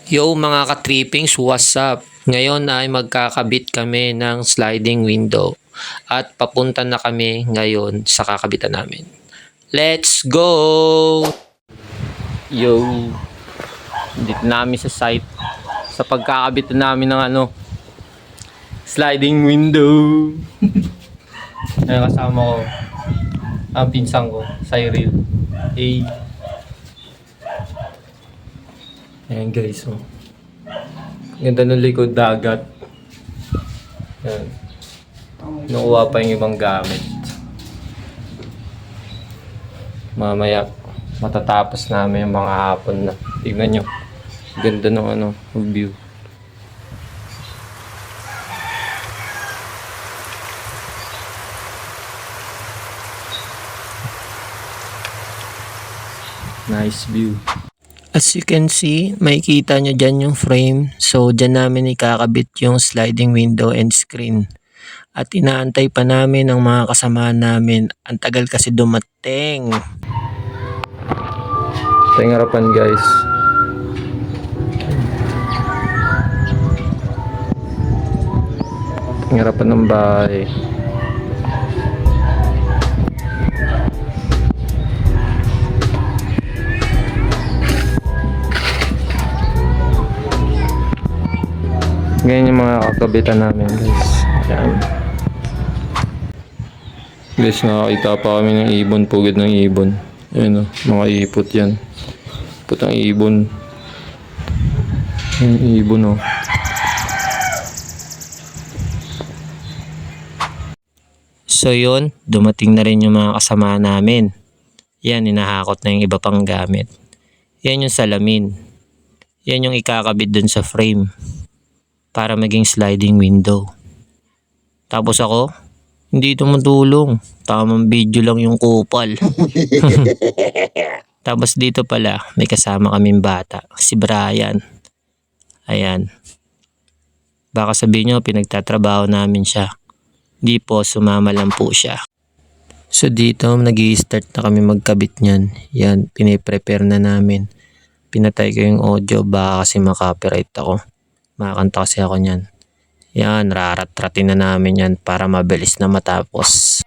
Yo mga ka-trippings, what's up? Ngayon ay magkakabit kami ng sliding window at papunta na kami ngayon sa kakabitan namin. Let's go! Yo! Dito namin sa site sa pagkakabit namin ng sliding window. Ayan, kasama ko ang pinsang ko, Cyril. Hey! Ayan guys, oh. Ganda ng likod, dagat. Ayan. Nakuha pa yung ibang gamit. Mamaya, matatapos namin yung mga hapon na. Tignan nyo. Ganda ng view. Nice view. As you can see, makikita nyo dyan yung frame. So, dyan namin ikakabit yung sliding window and screen. At inaantay pa namin ang mga kasamahan namin. Ang tagal kasi dumating. Ito yung harapan guys. Ito yung harapan ng bahay. Ganyan yung mga kakabitan namin guys. Ayan. Guys, nakakita pa kami ng ibon, pugad ng ibon. Ayan o, mga ipot yan. Ipot ng ibon. Ayan, ibon o. So yun, dumating na rin yung mga kasama namin. Yan, hinahakot na yung iba pang gamit. Yan yung salamin. Yan yung ikakabit dun sa frame para maging sliding window. Tapos ako, hindi tumutulong. Tamang video lang yung kupal. Tapos dito pala, may kasama kaming bata. Si Brian. Ayan. Baka sabihin nyo, pinagtatrabaho namin siya. Hindi po, sumama lang po siya. So dito, nag-i-start na kami magkabit niyan. Yan, piniprepare na namin. Pinatay ko yung audio, baka kasi makapiright ako. Makakanta kasi ako niyan. Yan, rarat-ratin na namin yan para mabilis na matapos.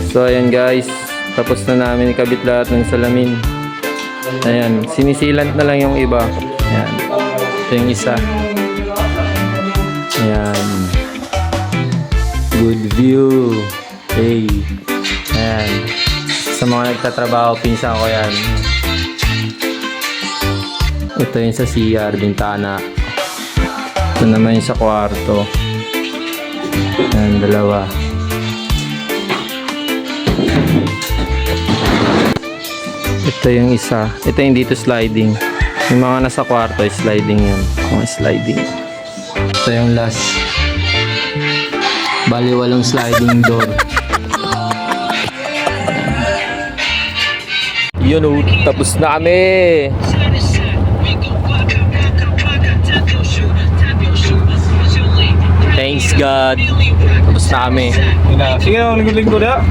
So ayan guys, tapos na namin ikabit lahat ng salamin. Ayan, sinisilant na lang yung iba. Ayan, ito yung isa. Ayan, good view. Hey, ayan, sa mga nagtatrabaho, pinsan ko yan. Ito yung sa CR, bintana. Ito naman yung sa kwarto. Ayan, dalawa. Ito yung isa. Ito yung dito sliding. Yung mga nasa kwarto ay sliding yan. Mga sliding. Ito yung last. Bali walang sliding door. Yun o, tapos na kami. God. Tapos na kami. Sige na, lingkod-lingkod ha.